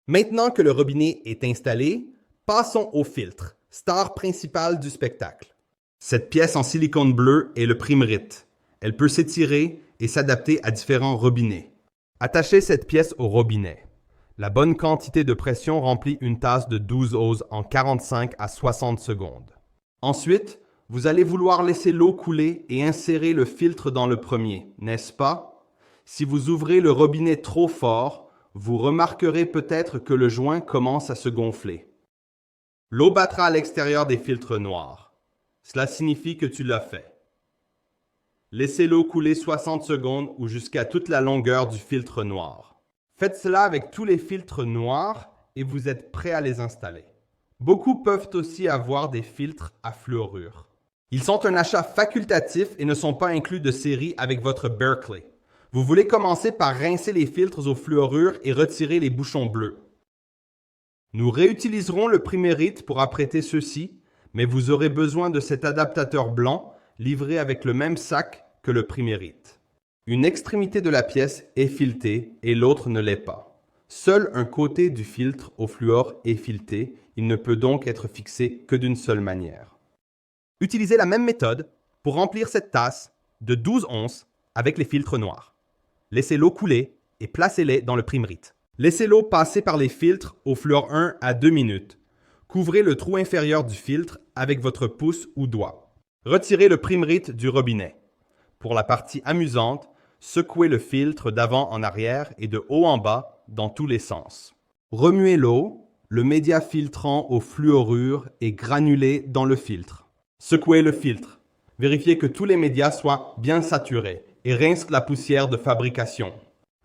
Maintenant que le robinet est installé, passons au filtre, star principale du spectacle. Cette pièce en silicone bleu est le Primerite. Elle peut s'étirer et s'adapter à différents robinets. Attachez cette pièce au robinet. La bonne quantité de pression remplit une tasse de 12 oses en 45 à 60 secondes. Ensuite, vous allez vouloir laisser l'eau couler et insérer le filtre dans le premier, n'est-ce pas? Si vous ouvrez le robinet trop fort, vous remarquerez peut-être que le joint commence à se gonfler. L'eau battra à l'extérieur des filtres noirs. Cela signifie que tu l'as fait. Laissez l'eau couler 60 secondes ou jusqu'à toute la longueur du filtre noir. Faites cela avec tous les filtres noirs et vous êtes prêt à les installer. Beaucoup peuvent aussi avoir des filtres à fluorure. Ils sont un achat facultatif et ne sont pas inclus de série avec votre Berkeley. Vous voulez commencer par rincer les filtres au fluorure et retirer les bouchons bleus. Nous réutiliserons le Primerite pour apprêter ceux-ci, mais vous aurez besoin de cet adaptateur blanc livré avec le même sac que le Primerite. Une extrémité de la pièce est filetée et l'autre ne l'est pas. Seul un côté du filtre au fluor est fileté, il ne peut donc être fixé que d'une seule manière. Utilisez la même méthode pour remplir cette tasse de 12 onces avec les filtres noirs. Laissez l'eau couler et placez-les dans le Primerite. Laissez l'eau passer par les filtres au fluor 1 à 2 minutes. Couvrez le trou inférieur du filtre avec votre pouce ou doigt. Retirez le Primerite du robinet. Pour la partie amusante, secouez le filtre d'avant en arrière et de haut en bas dans tous les sens. Remuez l'eau, le média filtrant au fluorure est granulé dans le filtre. Secouez le filtre. Vérifiez que tous les médias soient bien saturés et rince la poussière de fabrication.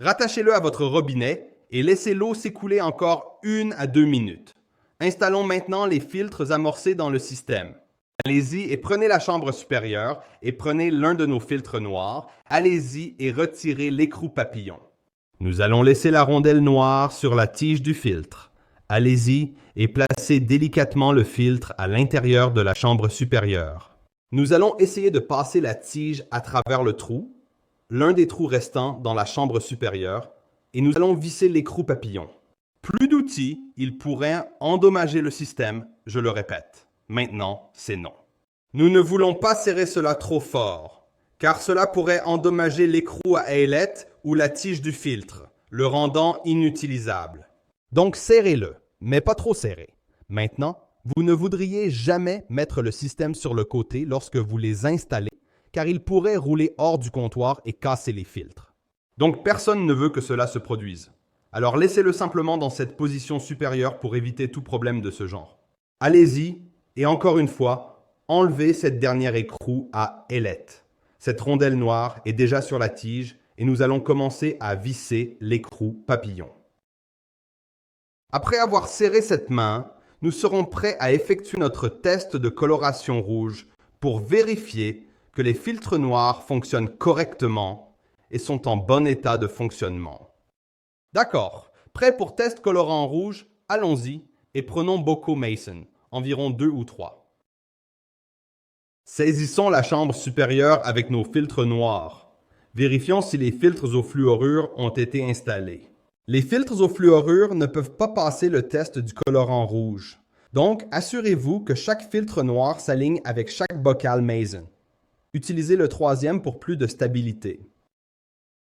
Rattachez-le à votre robinet et laissez l'eau s'écouler encore 1 à 2 minutes. Installons maintenant les filtres amorcés dans le système. Allez-y et prenez la chambre supérieure et prenez l'un de nos filtres noirs. Allez-y et retirez l'écrou papillon. Nous allons laisser la rondelle noire sur la tige du filtre. Allez-y et placez délicatement le filtre à l'intérieur de la chambre supérieure. Nous allons essayer de passer la tige à travers le trou, l'un des trous restants dans la chambre supérieure, et nous allons visser l'écrou papillon. Plus d'outils, il pourrait endommager le système, je le répète. Maintenant, c'est non. Nous ne voulons pas serrer cela trop fort, car cela pourrait endommager l'écrou à ailette ou la tige du filtre, le rendant inutilisable. Donc serrez-le, mais pas trop serré. Maintenant, vous ne voudriez jamais mettre le système sur le côté lorsque vous les installez, car il pourrait rouler hors du comptoir et casser les filtres. Donc personne ne veut que cela se produise. Alors laissez-le simplement dans cette position supérieure pour éviter tout problème de ce genre. Allez-y, et encore une fois, enlevez cette dernière écrou à ailette. Cette rondelle noire est déjà sur la tige et nous allons commencer à visser l'écrou papillon. Après avoir serré cette main, nous serons prêts à effectuer notre test de coloration rouge pour vérifier que les filtres noirs fonctionnent correctement et sont en bon état de fonctionnement. D'accord, prêt pour test colorant rouge? Allons-y et prenons Boko Mason, environ 2 ou 3. Saisissons la chambre supérieure avec nos filtres noirs. Vérifions si les filtres au fluorure ont été installés. Les filtres au fluorure ne peuvent pas passer le test du colorant rouge. Donc, assurez-vous que chaque filtre noir s'aligne avec chaque bocal Mason. Utilisez le troisième pour plus de stabilité.